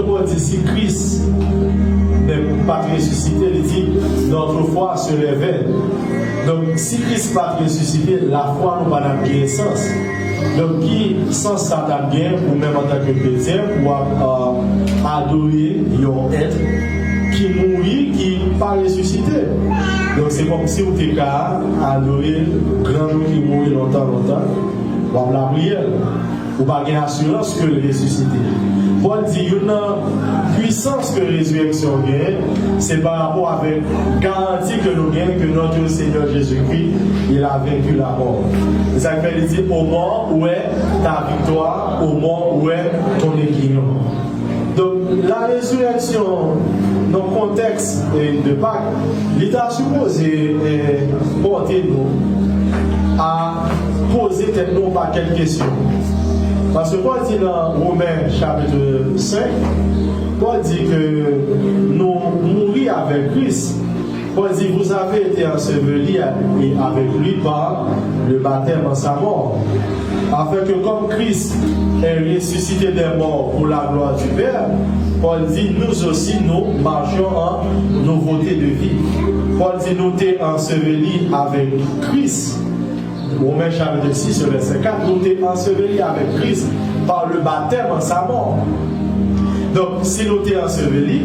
L'apôtre Paul dit si Christ n'est pas ressuscité, il dit notre foi serait vaine. Donc si Christ n'est pas ressuscité, la foi n'a pas de sens. Donc qui sens ça t'a bien ou même en tant que chrétien pour adorer un être qui mourit, qui n'est pas ressuscité. Donc c'est comme si vous étiez adorer grand homme qui mourit longtemps, ou la prière, ou pas une assurance que le ressuscité. Paul dit une puissance que la résurrection gagne, c'est par rapport avec garantie que nous gagnons que notre Seigneur Jésus-Christ, il a vaincu la mort. C'est ça qu'il dit au mort où est ta victoire, au mort où est ton équilibre. Donc la résurrection dans le contexte de Pâques, l'État supposé porter nous à poser tellement pas quelques questions. Parce que Paul dit dans Romains chapitre 5, Paul dit que nous mourons avec Christ. Paul dit vous avez été ensevelis avec lui par le baptême en sa mort. Afin que comme Christ est ressuscité des morts pour la gloire du Père, Paul dit nous aussi nous marchons en nouveauté de vie. Paul dit nous sommes ensevelis avec Christ. Romains chapitre 6, verset 4, nous sommes ensevelis avec Christ par le baptême en sa mort. Donc, si nous sommes ensevelis,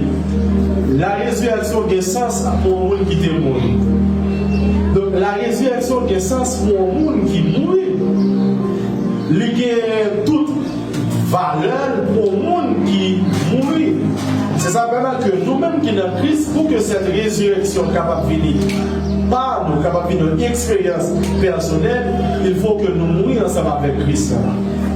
la résurrection a sens pour le monde qui est mort. Donc, la résurrection a sens pour le monde qui mourit. Il a toute valeur pour le monde qui mourit. C'est ça permet que nous-mêmes qui sommes Christ, pour que cette résurrection soit capable de venir par nous, capable de notre expérience personnelle, il faut que nous mourions ensemble avec Christ.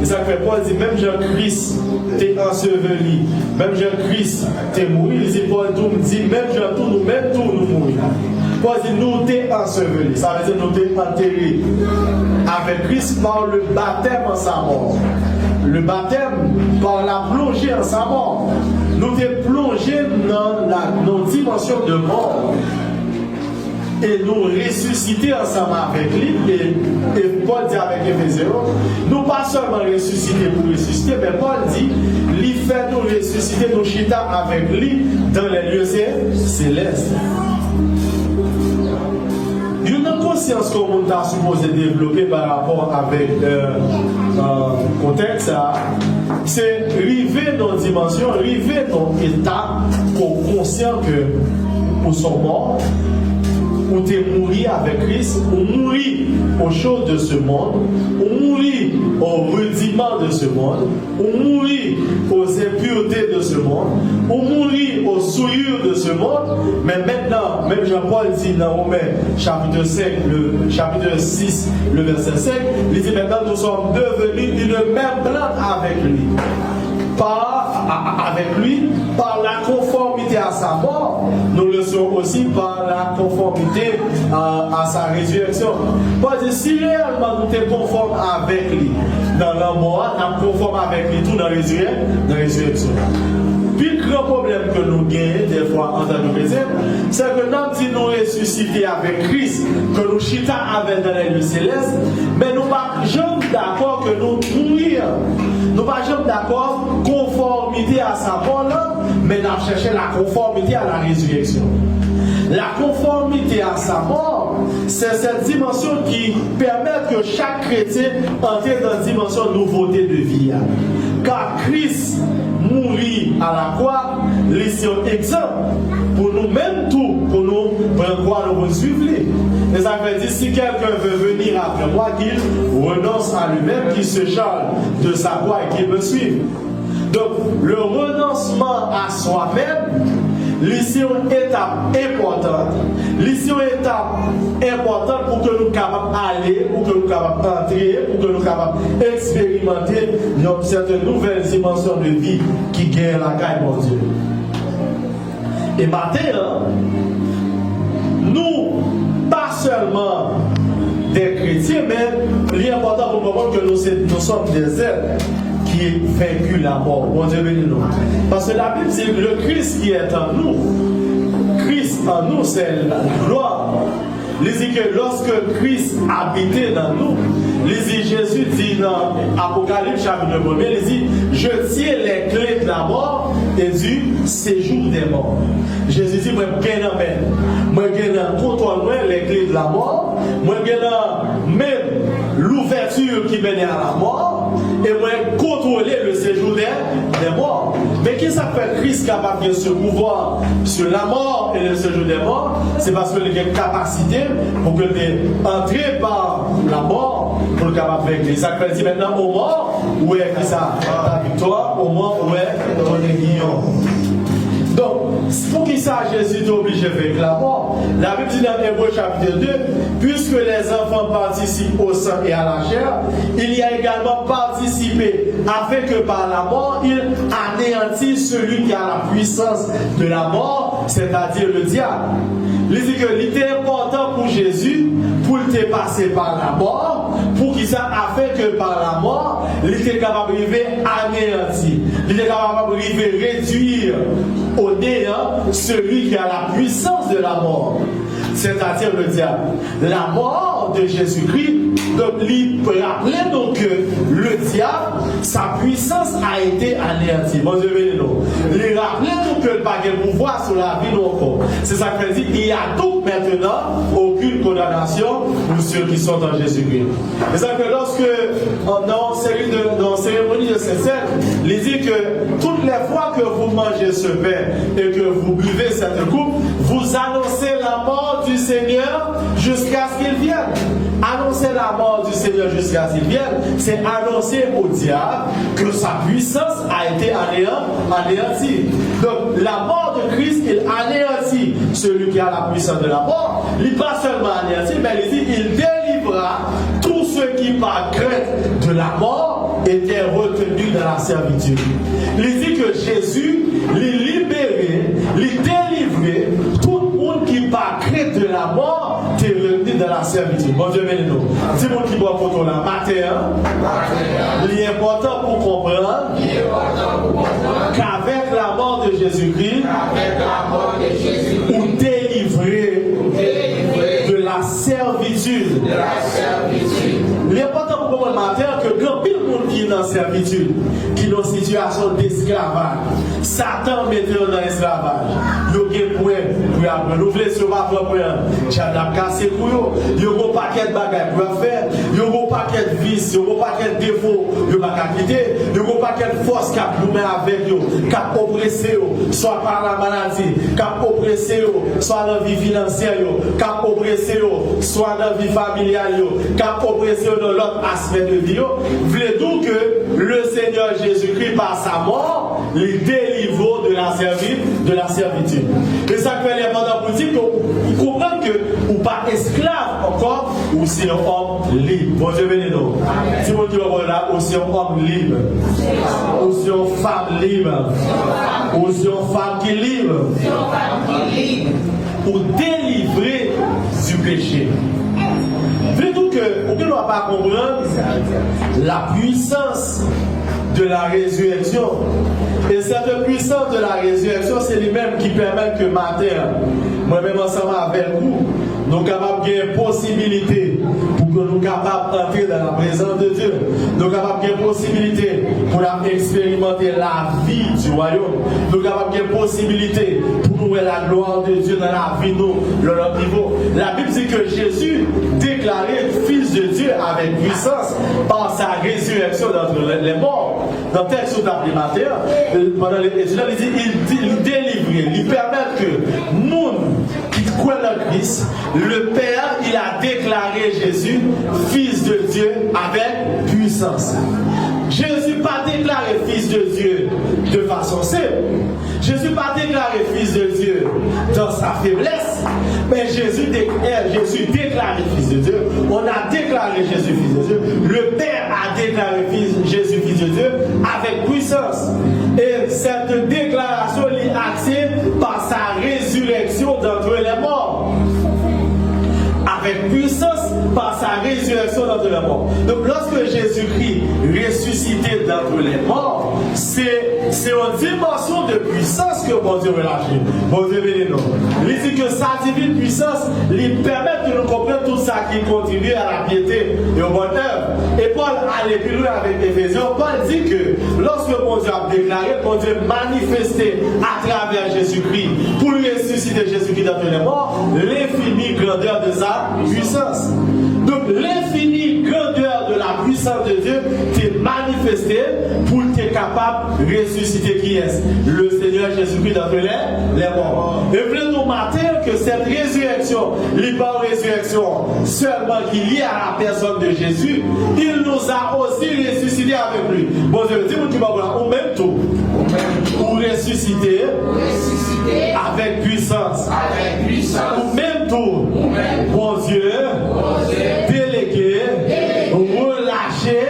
Et ça fait Paul dit, même Jean-Christ t'es enseveli, même Jean-Christ t'es mort, il dit, Paul tout dit, même Jean tout, nous-mêmes tout nous mourir. Paul dit, nous t'es enseveli, ça veut dire nous t'es enterrés avec Christ par le baptême en sa mort. Le baptême par la plongée en sa mort. Nous t'es plongés dans nos dimensions de mort. Et nous ressusciter ensemble avec lui. Et Paul dit avec Éphésiens, nous pas seulement ressusciter pour ressusciter, mais Paul dit, il fait nous ressusciter, nous chita avec lui dans les lieux célestes. Une conscience que nous avons supposé développer par rapport avec le contexte, c'est arriver dans une dimension, arriver dans un état pour conscient que nous sommes morts. Ou t'es mourir avec Christ, ou mourir aux choses de ce monde, ou mourir aux rudiments de ce monde, ou mourir aux impuretés de ce monde, ou mourir aux souillures de ce monde. Mais maintenant, même Jean-Paul dit dans Romains chapitre 5, le chapitre 6, le verset 5, il dit maintenant nous sommes devenus une même plante avec lui. Avec lui, par la conformité à sa mort, nous le sommes aussi par la conformité à sa résurrection. Parce que si réellement nous sommes conformes avec lui dans la mort, nous sommes conformes avec lui tout dans la résurrection. Puis le grand problème que nous gagnons des fois en tant que chrétiens, c'est que nous disons nous ressusciter avec Christ, que nous chita avec dans les lieux célestes, mais nous ne sommes pas jamais d'accord que nous mourions. Nous ne sommes pas jamais d'accord conformité à sa mort, mais nous cherchons la conformité à la résurrection. La conformité à sa mort, c'est cette dimension qui permet que chaque chrétien entre dans une dimension de nouveauté de vie. Car Christ mourit à la croix, c'est un exemple pour nous-mêmes tout, pour nous prendre croix, nous suivre. Et ça veut dire si quelqu'un veut venir après moi, qu'il renonce à lui-même, qu'il se charge de sa croix et qu'il me suive. Donc le renoncement à soi-même, c'est une étape importante. C'est une étape importante pour que nous soyons capables d'aller, pour que nous soyons capables d'entrer, pour que nous soyons capables d'expérimenter cette nouvelle dimension de vie qui gagne la caille, mon Dieu. Et maintenant, nous, pas seulement des chrétiens, mais l'important pour comprendre que nous sommes des êtres qui vaincu la mort. Bon Dieu bénis nous. Parce que la Bible dit que le Christ qui est en nous, Christ en nous, c'est la gloire. Il dit que lorsque Christ habitait dans nous, Jésus dit dans Apocalypse chapitre 1, il dit, je tiens les clés de la mort et du séjour des morts. Jésus dit, moi, je contrôle les clés de la mort, moi, je même l'ouverture qui menait à la mort, et moi, contrôler le séjour des morts. Mais qui s'appelle Christ capable de ce pouvoir sur la mort et le séjour des morts? C'est parce qu'il a une capacité pour que entrer par la mort pour le capable de vaincre. Ça fait dit maintenant au mort, où est ça? Ta victoire, au mort, où est ton aiguillon. Donc, pour qui ça Jésus est obligé de vaincre la mort? La Bible dit dans Hébreux chapitre 2, puisque les enfants participent au sang et à la chair, il y a également participé afin que par la mort, il anéantisse celui qui a la puissance de la mort, c'est-à-dire le diable. Il dit que c'était important pour Jésus, pour le passer par la mort, pour qu'il ça afin que par la mort, il était capable de anéantir, il était capable de réduire au néant celui qui a la puissance de la mort, c'est-à-dire le diable. La mort de Jésus-Christ, donc il peut rappeler donc que le diable, sa puissance a été anéantie. Bon Dieu béni nous. Il rappelle donc que le pas de pouvoir sur la vie de nos corps. C'est ça qu'il dit, il y a donc maintenant aucune condamnation pour ceux qui sont en Jésus-Christ. C'est ça que lorsque dans cérémonie de Saint-Cèdre, il dit que toutes les fois que vous mangez ce pain et que vous buvez cette coupe, vous annoncez la mort du Seigneur jusqu'à ce qu'il vienne. Annoncer la mort du Seigneur jusqu'à ce qu'il vienne, c'est annoncer au diable que sa puissance a été anéantie. Donc la mort de Christ, il anéantit celui qui a la puissance de la mort. Il n'est pas seulement anéanti, mais il dit il délivra tous ceux qui par crainte de la mort étaient retenus dans la servitude. Il dit que Jésus les libéré, les délivré, tout le monde qui par crainte de la mort est retenu dans la servitude. Bon Dieu béni nous. Si vous qui boit pour la matin, il est important pour comprendre qu'avec la mort de Jésus-Christ, ou délivré de la servitude. L'important pour comprendre matin que quand pile monde qui est dans la servitude, qui est dans une situation d'esclavage, Satan mettait dans l'esclavage. Il y a un point pour apprendre. Nous voulons sur ma propre j'ai cassé pour eux. Il y a un paquet de bagages pour faire. Il y a un paquet de vices, il y a un paquet de défauts, il n'y a pas quitter. Il y a un paquet de force qui a nous met avec eux, qui a oppressé eux, soit par la maladie, qui a oppressé eux, soit dans la vie financière, qui a oppressé eux, soit dans la vie familiale, qui a oppressé eux dans l'autre aspect de vie. Voulez donc que le Seigneur Jésus-Christ, par sa mort, les délivre de la servitude. Et ça fait l'important pour dire qu'ils comprennent que ou pas esclave encore, ou c'est un homme libre. Bon Dieu béni nous. Si vous dites là, ou c'est un homme libre, ou c'est une femme libre, ou c'est une femme qui est libre, pour délivrer du péché. Voulez donc que, on ne doit pas comprendre la puissance de la résurrection. Et cette puissance de la résurrection, c'est lui-même qui permet que matin, moi-même ensemble avec vous, nous sommes capables de possibilité pour que nous soyons capables d'entrer dans la présence de Dieu. Nous sommes capables de possibilité pour expérimenter la vie du royaume. Nous sommes capables de possibilité pour nous voir la gloire de Dieu dans la vie de notre niveau. La Bible dit que Jésus déclaré fils de Dieu avec puissance par sa résurrection d'entre les morts. Dans le texte où tu matin, pendant les étudiants, il délivre, il permet que monde qui croit en Christ, le Père, il a déclaré Jésus fils de Dieu avec puissance. Jésus n'a pas déclaré fils de Dieu de façon simple. Jésus n'a pas déclaré fils de Dieu dans sa faiblesse. Mais Jésus déclaré fils de Dieu. On a déclaré Jésus fils de Dieu. Le Père a déclaré Jésus fils de Dieu avec puissance. Et cette déclaration est axée par sa résurrection d'entre les morts. Avec puissance, par sa résurrection d'entre les morts. Donc lorsque Jésus-Christ ressuscité d'entre les morts, c'est une dimension de puissance que bon Dieu relâche. Bon Dieu bénis nous. Il dit que sa divine puissance lui permet de nous comprendre tout ça qui contribue à la piété et au bonheur. Et Paul allait plus loin avec Éphésiens. Paul dit que lorsque bon Dieu a déclaré, bon Dieu manifesté à travers Jésus-Christ pour ressusciter Jésus-Christ d'entre les morts, l'infinie grandeur de sa puissance. Donc l'infinie grandeur de la puissance de Dieu t'est manifestée pour être capable de ressusciter qui est le Seigneur Jésus-Christ d'entre les morts. Et voulons-nous matin que cette résurrection, n'est pas une résurrection seulement qui est liée à la personne de Jésus, il nous a aussi ressuscité avec lui. Bon Dieu, dis-moi qui va voir, ou même tout, pour ressusciter avec puissance, ou même tout, bon Dieu, délégué, relâcher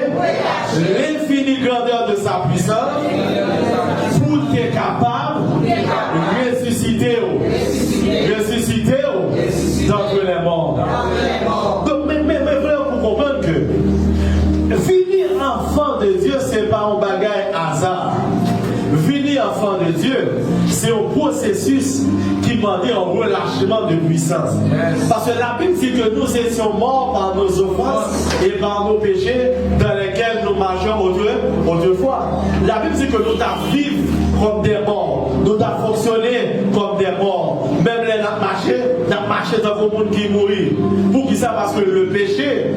l'infinie grandeur de sa puissance pour être capable de ressusciter d'entre les morts. Donc, mais frère, pour comprendre que finir enfant de Dieu, ce n'est pas un bagage hasard. Venir enfant de Dieu, c'est un processus qui demande un relâchement de puissance. Parce que la Bible dit que nous étions morts par nos offenses et par nos péchés dans lesquels nous marchions autrefois. La Bible dit que nous avons vécu comme des morts, nous avons fonctionné comme des morts. Même les nous marché dans le monde qui mourit. Pour qui ça? Parce que le péché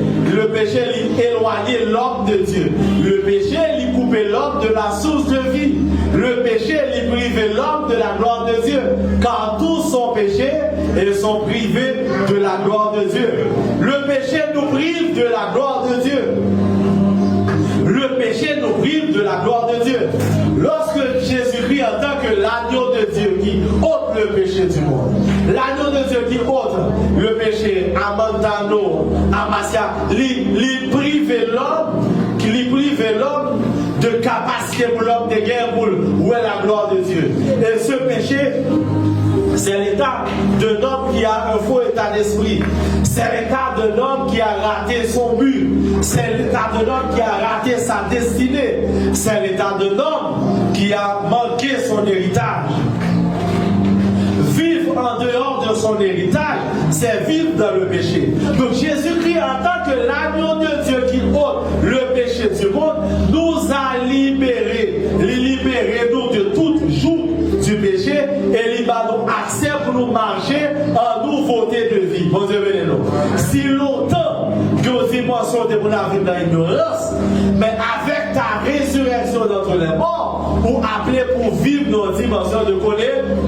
éloignait l'homme de Dieu. Le péché lui coupait l'homme de la source de vie. Le péché lui privait l'homme de la gloire de Dieu. Car tous sont péchés et sont privés de la gloire de Dieu. Le péché nous prive de la gloire de Dieu. Le péché nous prive de la gloire de Dieu. Lorsque Jésus-Christ, en tant que l'agneau de Dieu qui ôte le péché du monde, l'agneau de Dieu qui ôte le péché, Amantano, Amasia, lui prive l'homme de capacité pour l'homme de guerre pour où est la gloire de Dieu. Et ce péché, c'est l'état d'un homme qui a un faux état d'esprit. C'est l'état d'un homme qui a raté son but. C'est l'état d'un homme qui a raté sa destinée. C'est l'état d'un homme qui a manqué son héritage. Vivre en dehors de son héritage, c'est vivre dans le péché. Donc Jésus-Christ, en tant que l'agneau de Dieu qui ôte le péché du monde, nous a libérés nous de tout joug du péché et il va nous accès pour nous marcher en nouveauté de vie. Bon Dieu, venez-nous. Si longtemps que nos dimensions de la vie dans l'ignorance, mais avec ta résurrection d'entre les morts, pour appeler pour vivre nos dimensions de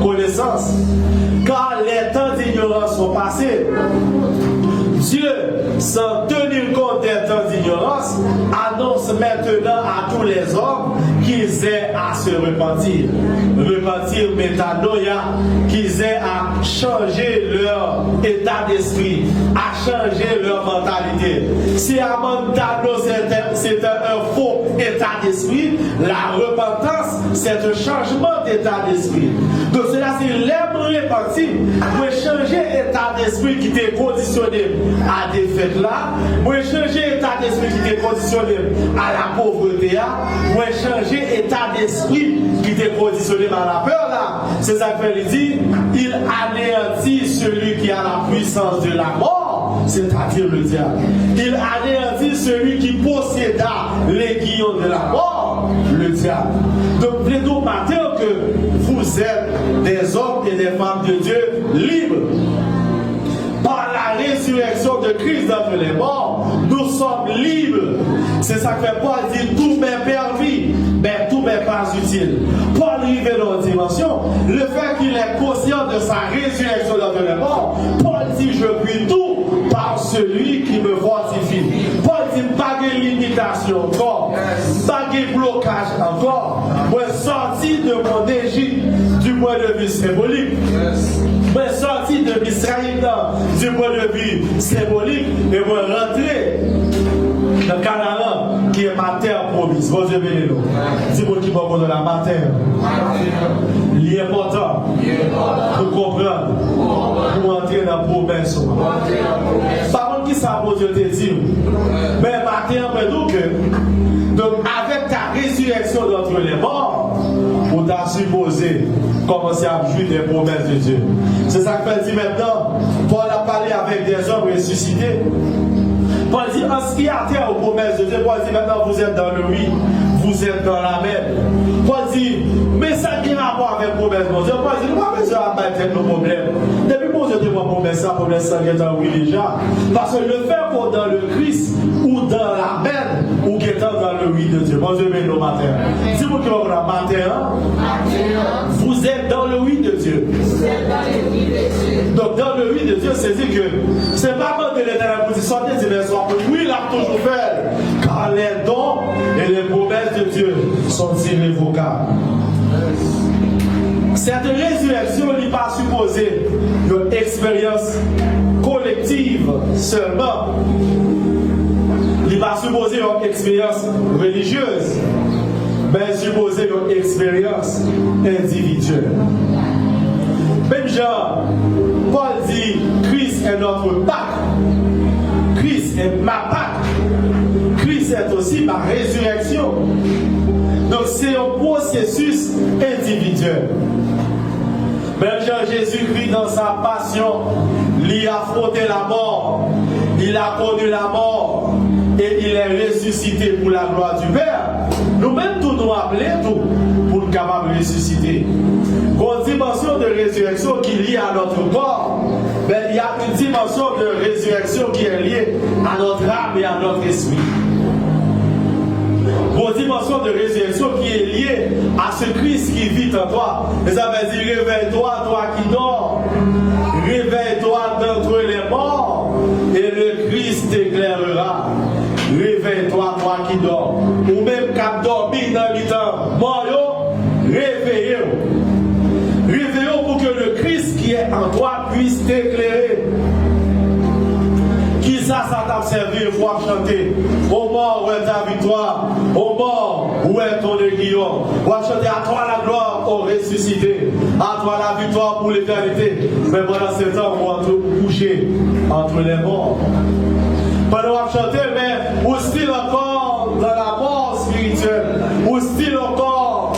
connaissance. Car les temps d'ignorance sont passés. Dieu, sans tenir compte des temps d'ignorance, annonce maintenant à tous les hommes qu'ils aient à se repentir. Repentir métanoïa, qu'ils aient à changer leur état d'esprit, à changer leur mentalité. Si à Montano c'était un faux état d'esprit, la repentance c'est un changement d'état d'esprit. Donc cela c'est l'aime repentir, pour changer état d'esprit qui t'est conditionné à des fêtes là, pour changer état d'esprit qui t'est conditionné à la pauvreté là, pour changer état d'esprit qui t'est conditionné à la peur là. C'est ça que il dit, il anéantit celui qui a la puissance de la mort, c'est-à-dire le diable. Il anéantit celui qui posséda les guillons de la mort, le diable. Donc, plutôt matin que vous êtes des hommes et des femmes de Dieu libres. Par la résurrection de Christ d'entre les morts, nous sommes libres. C'est ça que Paul dit, tout m'est permis, mais tout m'est pas utile. Paul arrive dans une dimension, le fait qu'il est conscient de sa résurrection d'entre les morts, Paul dit, je puis tout par celui qui me fortifie. Paul dit, pas de limitation encore, pas de blocage encore. Moi, sorti de mon Égypte du point de vue symbolique. Moi, sorti de Israël du point de vue symbolique et moi rentrer dans Canaan qui est ma terre promise. Bon Dieu béni nous. Dis-moi qui va dans la ma terre. Il est important pour comprendre, pour entrer dans la promesse. Par contre, qui ça pour Dieu te dit. Mais maintenant, nous que, donc avec ta résurrection d'entre les morts, on t'a supposé commencer à jouir des promesses de Dieu. C'est ça que fait dit maintenant. Paul a parlé avec des hommes ressuscités. Paul dit, en ce qui a trait aux promesses de Dieu, Paul dit maintenant vous êtes dans le oui, vous êtes dans la mer. Paul dit, mais ça qui a rapport avec promesse de Dieu. Paul dit, nous pas besoin de battre nos problèmes. Depuis que Dieu te voit promesse ça qui est en oui déjà. Parce que le fait qu'on dans le Christ ou dans la mer ou qui est dans le oui de Dieu. Bon Dieu, mais nos matins. Dis-moi que vous avez matin, vous êtes dans le oui de Dieu. Donc dans le oui de Dieu, c'est dire que c'est pas comme de l'éternel pour dire sortez du verset. Oui, il a toujours fait. Car les dons et les promesses de Dieu sont irrévocables. Cette résurrection n'est pas supposée une expérience collective seulement. Il n'est pas supposé une expérience religieuse, mais supposé une expérience individuelle. Même genre, Paul dit Christ est notre Pâque. Christ est ma Pâque. Christ est aussi ma résurrection. Donc c'est un processus individuel. Même Jésus-Christ dans sa passion, il a affronté la mort, il a connu la mort et il est ressuscité pour la gloire du Père. Nous-mêmes tous nous appelons tout pour être capable de ressusciter. Une dimension de résurrection qui est liée à notre corps, mais il y a une dimension de résurrection qui est liée à notre âme et à notre esprit. Une dimension de résurrection qui est liée à ce Christ qui vit en toi. Et ça veut dire réveille-toi, toi qui dors. Réveille-toi d'entre les morts et le Christ t'éclairera. Réveille-toi, toi qui dors. Ou même qu'à dormir dans le temps mort, réveillez-vous. Réveillez-vous pour que le Christ qui est en toi puisse t'éclairer. Qui ça t'a servi une fois chanter? Au mort où est ta victoire? Au mort où est ton aiguillon? On va chanter à toi la gloire, au ressuscité. À toi la victoire pour l'éternité. Mais pendant ce temps, on va te coucher entre les morts. Pendant qu'on va chanter, mais aussi encore dans la mort spirituelle, aussi encore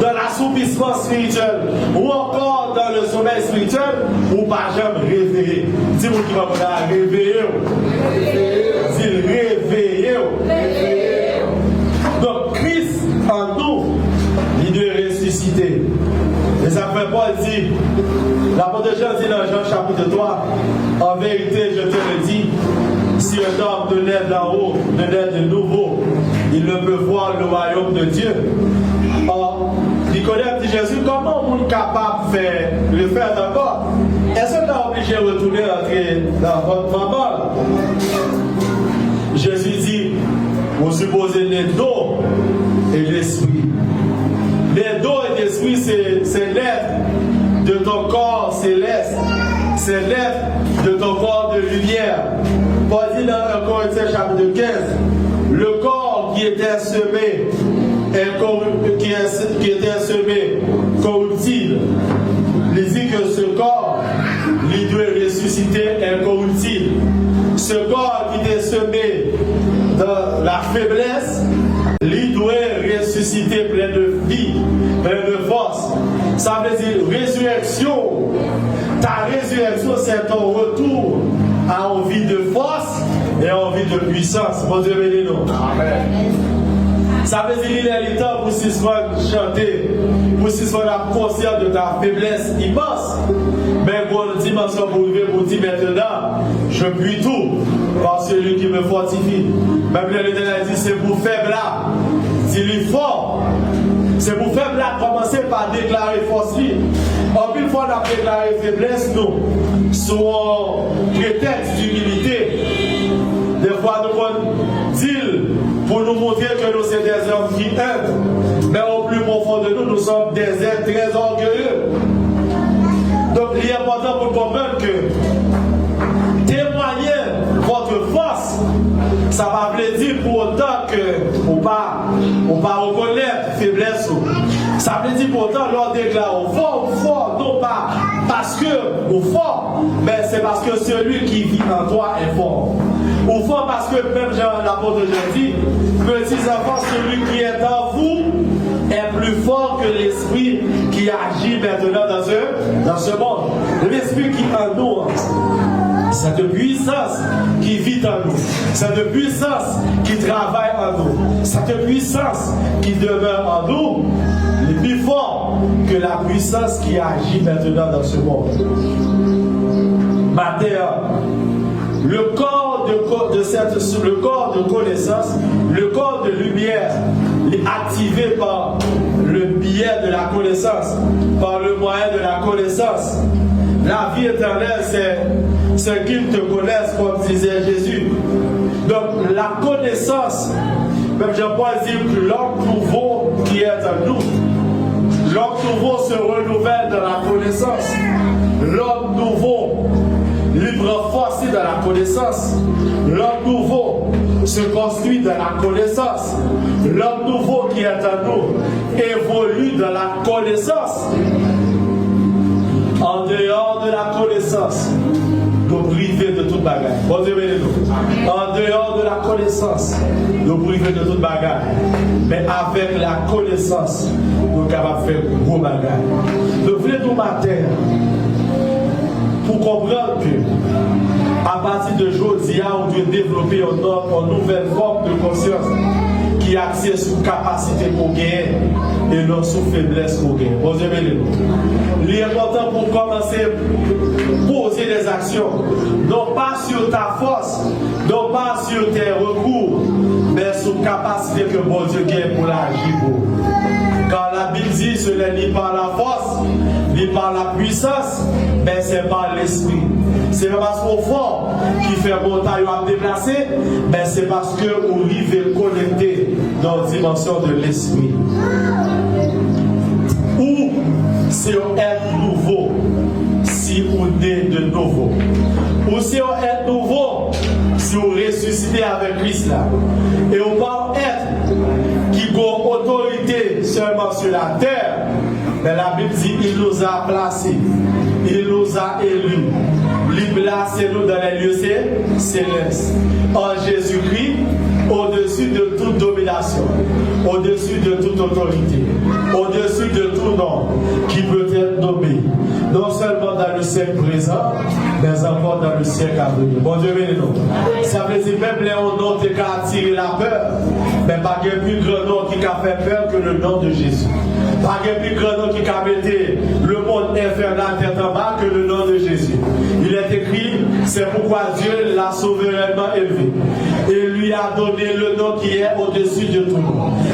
dans l'assoupissement spirituel, ou encore dans le sommeil spirituel, ou pas jamais réveillé. Dis-moi qui va vous dire réveillé. Dis réveillé. Donc Christ en nous, il doit ressusciter. Et ça fait Paul dit, l'apôtre Jean dit dans Jean chapitre 3, en vérité je te le dis, si un homme ne naît d'en haut, ne naît de nouveau, il ne peut voir le royaume de Dieu. Or, Nicodème dit Jésus, comment on est capable de le faire d'abord? Est-ce qu'on est obligé de retourner entrer dans votre maman? Jésus dit, vous supposez les d'eau et l'esprit. Les d'eau et l'esprit, c'est l'être de ton corps céleste. C'est l'être de ton corps de lumière. Paul dit dans 1 Corinthiens chapitre 15, le corps qui était semé corruptible. Il dit que ce corps, il doit ressusciter incorruptible. Ce corps qui était semé dans la faiblesse, il doit ressusciter plein de vie, plein de force. Ça veut dire résurrection. Ta résurrection, c'est ton retour à une vie de force et à une vie de puissance. Bon Dieu béni nous. Amen. Ça veut dire qu'il est le temps pour s'y chanter, pour s'y la conscience de ta faiblesse immense. Mais pour une dimension pour vivre, pour dire maintenant, je puis tout par celui qui me fortifie. Même l'Éternel dit c'est pour faible là, dis-lui fort. C'est pour faible là, commencer par déclarer force. En une fois on a déclaré faiblesse, nous, sous prétexte d'humilité, des fois nous disons pour nous montrer que nous sommes des hommes qui aiment, mais au plus profond de nous, nous sommes des êtres très orgueilleux. Donc il est important pour comprendre que témoigner votre force, ça va vous dire pour autant que on va reconnaître faiblesse. Ça veut dire pour autant leur déclare au fort, non pas parce que au fort, mais c'est parce que celui qui vit en toi est fort. Ou fort parce que même l'apôtre Jean dit, petits enfants, celui qui est en vous est plus fort que l'esprit qui agit maintenant dans ce monde. L'esprit qui est en nous, cette puissance qui vit en nous, cette puissance qui travaille en nous, cette puissance qui demeure en nous, est plus fort que la puissance qui agit maintenant dans ce monde. Matin, le corps de connaissance, le corps de lumière est activé par le biais de la connaissance, par le moyen de la connaissance. La vie éternelle, c'est qu'ils te connaissent, comme disait Jésus. Donc, la connaissance, même Jean-Paul dit que l'homme nouveau qui est en nous, l'homme nouveau se renouvelle dans la connaissance. L'homme nouveau libre force dans la connaissance. L'homme nouveau se construit dans la connaissance. L'homme nouveau qui est en nous évolue dans la connaissance. En dehors de la connaissance, nous priver de toute bagarre. Bon Dieu, bénis-nous. En dehors de la connaissance, nous priver de toute bagarre. Mais avec la connaissance, nous sommes capables de faire gros bagarre. Nous voulons nous matin pour comprendre que, à partir de aujourd'hui, on doit développer une nouvelle forme de conscience qui est axée sur capacité pour gagner et non sur faiblesse pour gagner. Bon Dieu, bénis-nous. L'important pour commencer à poser des actions, non pas sur ta force, non pas sur tes recours, mais sur la capacité que bon Dieu gagne pour l'agir. Car la Bible dit, ce n'est ni par la force, ni par la puissance, mais c'est par l'esprit. C'est pas parce qu'on fort qui fait montagne à déplacer, mais c'est parce que vous vivez connecté dans la dimension de l'esprit. Ou si on est nouveau, si on est de nouveau. Ou si on est nouveau, si on ressuscite avec Christ là. Et on va être qui a autorité seulement sur la terre. Mais la Bible dit il nous a placés, il nous a élus. Il place nous dans les lieux célestes. En Jésus-Christ, au-dessus de toute domination, au-dessus de toute autorité, au-dessus de tout nom qui peut être nommé, non seulement dans le siècle présent, mais encore dans le siècle à venir. Bon Dieu, bénis-nous. Ça veut dire même les noms qui ont attiré la peur, mais pas de plus grand nom qui a fait peur que le nom de Jésus. Pas de plus grand nom qui a mis le monde infernal tête en bas que le nom de Jésus. Il est écrit, c'est pourquoi Dieu l'a souverainement élevé. Et lui a donné le nom qui est au-dessus de tout.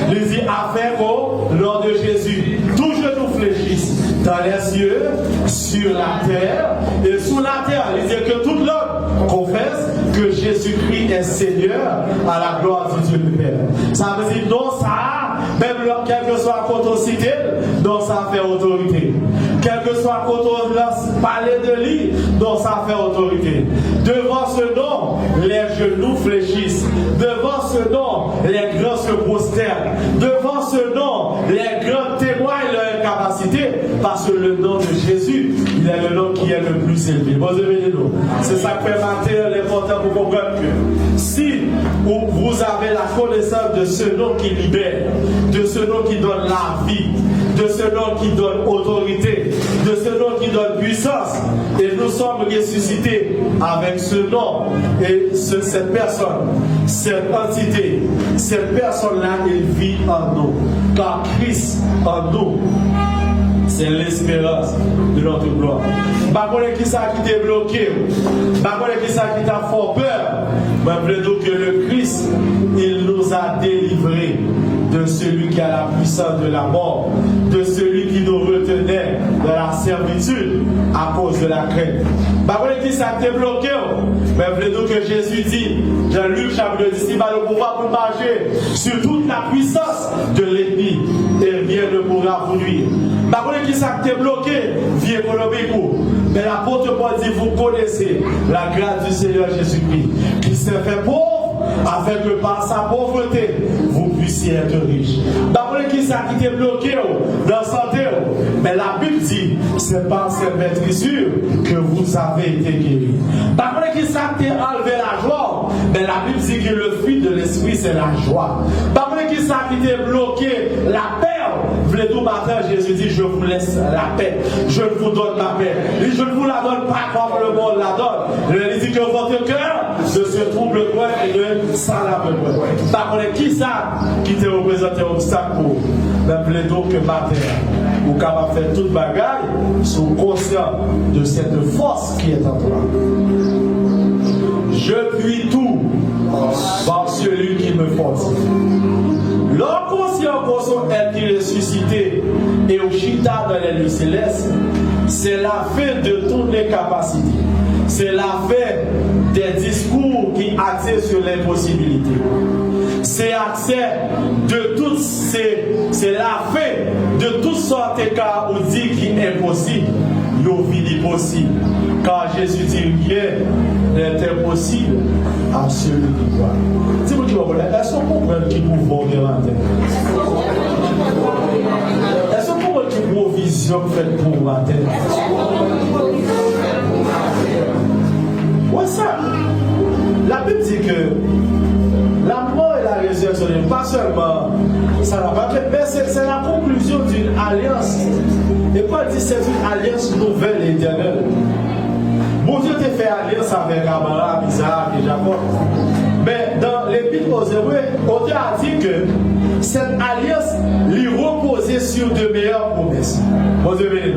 Il dit, afin qu'au nom de Jésus, tout genou fléchisse dans les cieux, sur la terre et sous la terre. Il dit que toute langue confesse que Jésus-Christ est Seigneur à la gloire du Dieu du Père. Ça veut dire non, ça, même quel que soit quand on cite, non, ça fait autorité. Quel que soit quand on parler de lui, non, ça fait autorité. Devant ce nom, les genoux fléchissent. Devant ce nom, les grands se prosternent. Devant ce nom, les grands témoignent leur incapacité, parce que le nom de Jésus, il est le nom qui est le plus élevé. Bon, c'est ça que fait matin l'important pour comprendre que si vous avez la connaissance de ce nom qui libère, de ce nom qui donne la vie, de ce nom qui donne autorité, de ce nom qui donne puissance, et nous sommes ressuscités avec ce nom, et cette personne, cette entité, cette personne-là, elle vit en nous, car Christ en nous, c'est l'espérance de notre gloire. Par contre, qui ça qui t'a bloqué? Par contre, qui ça qui t'a fait peur? Mais plutôt que le Christ, il nous a délivrés de celui qui a la puissance de la mort, de celui qui nous retenait dans la servitude à cause de la crainte. Par contre, qui ça t'a bloqué? Mais plutôt que Jésus dit, dans Luc chapitre 10, il va le pouvoir pour marcher sur toute la puissance de l'ennemi et rien ne pourra vous nuire. Par contre, qui ça t'a bloqué? Vie économique. Mais l'apôtre Paul dit, vous connaissez la grâce du Seigneur Jésus-Christ, qui s'est fait pauvre pauvre, afin que par sa pauvreté, vous puissiez être riche. D'après qui ça qui t'est bloqué dans la santé, mais la Bible dit, c'est par cette maîtrisure que vous avez été guéris. D'après qui ça t'est enlevé la joie, mais la Bible dit que le fruit de l'esprit c'est la joie. D'après qui ça qui t'est bloqué la paix, voulez tout matin, Jésus dit, je vous laisse la paix, je vous donne ma paix. Je ne vous la donne pas comme le monde la donne. Il dit que votre cœur ne se trouble point et ne s'alarme point. D'après qui ça qui te représente un obstacle pour même plutôt que matin, ou capable de faire toute bagaille, sont conscients de cette force qui est en toi. Je puis tout par celui qui me fortifie. L'homme conscient qu'on soit elle qui est ressuscité et au chita dans les lieux célestes, c'est la fin de toutes les capacités. C'est la fin des discours qui axent sur l'impossibilité. C'est accès de toutes c'est la fin de toutes sortes de cas où dit qu'il est impossible, il vit possible. Car Jésus dit rien n'est impossible à celui qui croit. Dis-moi qui va est-ce qu'on comprend qui pouvons de la terre? Est-ce qu'on comprend qui provision faite pour la terre? Ouais, ça. La Bible dit que la mort et la résurrection n'est pas seulement ça n'a pas fait, mais c'est la conclusion d'une alliance. Et Paul dit c'est une alliance nouvelle et éternelle. Bon Dieu t'a fait alliance avec Abraham, Isaac et Jacob. Mais dans l'Épître aux Hébreux, on a dit que cette alliance lui reposait sur de meilleures promesses. Bon Dieu béni.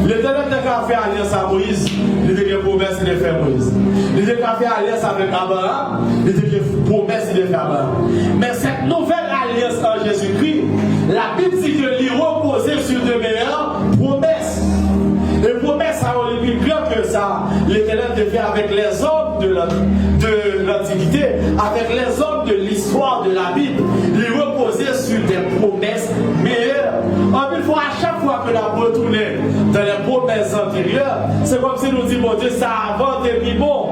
L'Éternel a fait alliance à Moïse, il dit que promesse de faire Moïse. Il a fait alliance avec Abraham, il dit que promesse de faire Abraham. Mais cette nouvelle alliance en Jésus-Christ, la Bible dit que lui reposait sur de meilleures promesses. Les promesses ont été plus grandes que ça. L'Éternel devait avec les hommes de l'Antiquité, avec les hommes de l'histoire de la Bible, les reposer sur des promesses meilleures. En une fois, à chaque fois que l'on retourne dans les promesses antérieures, c'est comme si nous disions, mon Dieu, ça avance et puis bon.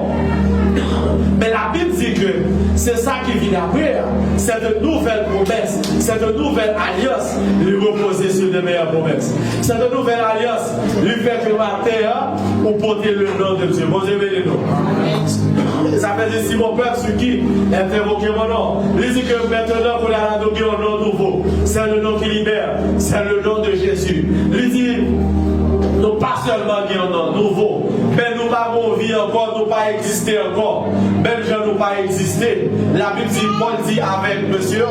Mais la Bible dit que c'est ça qui vient après. C'est de nouvelles promesses. C'est de nouvelles alliances. Lui reposer sur de meilleures promesses. C'est de nouvelles alliances. Lui faire que la terre pour porter le nom de Dieu. Bon Dieu, bénis nous. Ça fait dire si mon peuple sur qui invoquer mon nom. Il dit que maintenant qu'on a adopté un nom nouveau. C'est le nom qui libère. C'est le nom de Jésus. Il dit nous pas seulement un nom nouveau, mais nous n'avons vie encore, nous pas existé encore. Même gens nous pas existé. La Bible dit, Paul dit avec monsieur,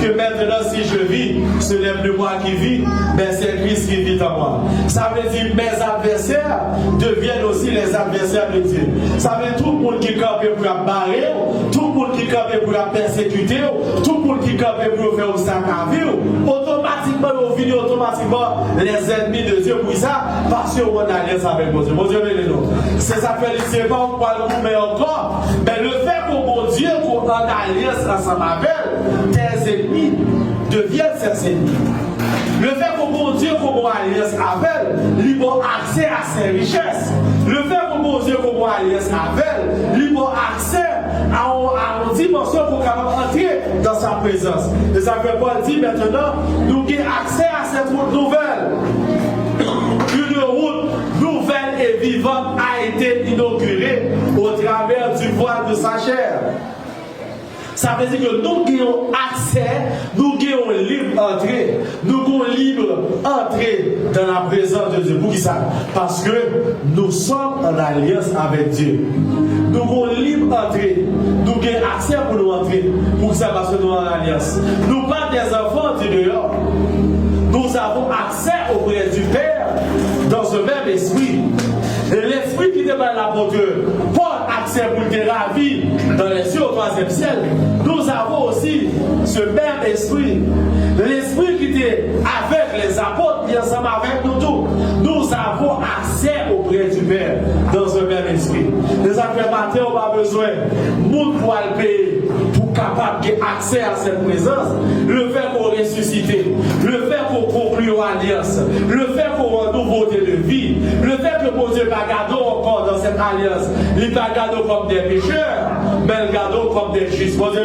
que maintenant si je vis, ce n'est plus moi qui vis, mais c'est Christ qui vit en moi. Ça veut dire mes adversaires deviennent aussi les adversaires de Dieu. Ça veut dire tout le monde qui campe pour la barrer, tout le monde qui campe pour la persécuter, tout le monde qui campe pour faire obstacle à vivre, automatiquement, on finit automatiquement les ennemis de Dieu pour ça. Parce qu'on a alliance avec mon Dieu. Mon Dieu, c'est ça que c'est pas on parle mais encore. Mais le fait que mon Dieu qu'on a alliance ensemble avec tes ennemis deviennent ses ennemis. Le fait que mon Dieu qu'on a alliance avec, il a accès à ses richesses. Le fait que mon Dieu qu'on a alliance avec, il a accès à une dimension pour entrer dans sa présence. Et ça fait Paul dit maintenant, nous avons accès à cette route nouvelle. Une route nouvelle et vivante a été inaugurée au travers du voile de sa chair. Ça veut dire que nous avons accès, nous avons libre entrée, nous avons libre entrée dans la présence de Dieu. Pour qui ça? Parce que nous sommes en alliance avec Dieu. Nous avons libre entrée, nous avons accès pour nous entrer. Pour ça, parce que nous sommes en alliance. Nous pas des enfants du dehors. Nous avons accès auprès du Père dans ce même esprit. Et l'esprit qui était dans l'apôtre Paul accès pour te ravir dans les cieux au 3e ciel. Nous avons aussi ce même esprit. L'esprit qui était avec les apôtres et ensemble avec nous tous. Nous avons accès auprès du Père dans ce même esprit. Les affaires matin, on n'a pas besoin. Nous pour le payer. Pour capable d'accès à cette présence, le fait pour ressusciter, le fait pour conclure alliance, le fait pour une nouveauté de vie, le fait que mon Dieu va garder encore dans cette alliance, il va garder comme des pécheurs, mais il garde comme des justes. Mon Dieu,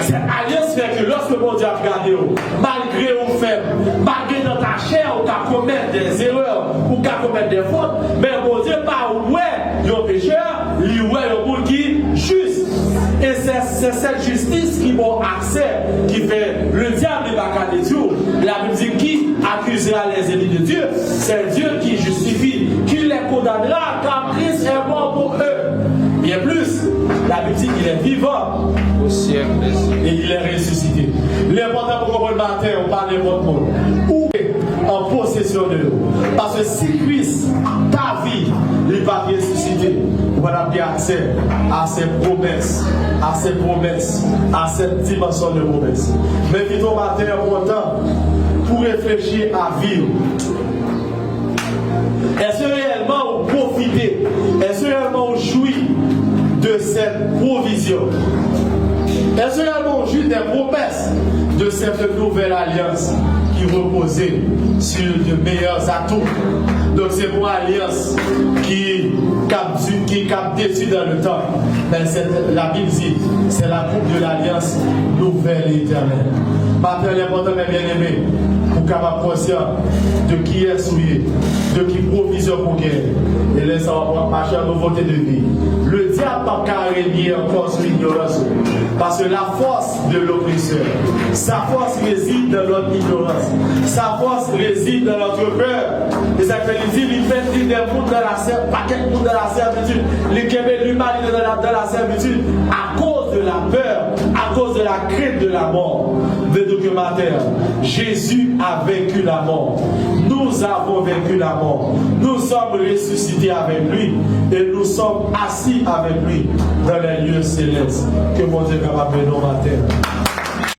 cette alliance fait que lorsque mon Dieu a gardé, malgré au faible, malgré dans ta chair, ou qu'à commettre des erreurs, ou qu'à commettre des fautes, mais mon Dieu, pas ouais, le pécheur, lui ouais, le monde qui juste. Et c'est cette justice qui m'a accès, qui fait le diable n'est pas qu'à Dieu. La Bible dit qui accusera les ennemis de Dieu, c'est Dieu qui justifie, qui les condamnera, car Christ est mort pour eux. Bien plus, la Bible dit qu'il est vivant au siècle et il est ressuscité. L'important pour comprendre le matin, on parle de votre monde. Où est en possession de nous? Parce que si Christ, ta vie, il va ressusciter, vous avez accès à ses promesses, à ses promesses, à cette dimension de promesses. Mais plutôt matin, important, pour réfléchir à vivre. Est-ce que réellement vous profitez? Est-ce que réellement vous jouissez de cette provision? Est-ce que réellement vous jouissez des promesses de cette nouvelle alliance qui reposait sur de meilleurs atouts? Donc c'est pour alliance qui cap déçu dans le temps. Mais la Bible dit, c'est la coupe de l'alliance nouvelle et éternelle. Maintenant, l'important, mes bien-aimés, pour capable conscient de qui est souillé, de qui provision pour gagner. Et laisse marcher en nouveauté de vie. Le diable n'a pas régner encore sur l'ignorance. Parce que la force de l'oppresseur, sa force réside dans notre ignorance. Sa force réside dans notre peur. Et ça fait dire, il fait des mondes dans la servitude, pas quelques mondes dans la servitude, les Québec, l'humanité dans la servitude, à cause de la peur, à cause de la crainte de la mort. Le documentaire, Jésus a vaincu la mort. Nous avons vaincu la mort. Nous sommes ressuscités avec lui et nous sommes assis avec lui dans les lieux célestes. Que mon Dieu capable de nous matin.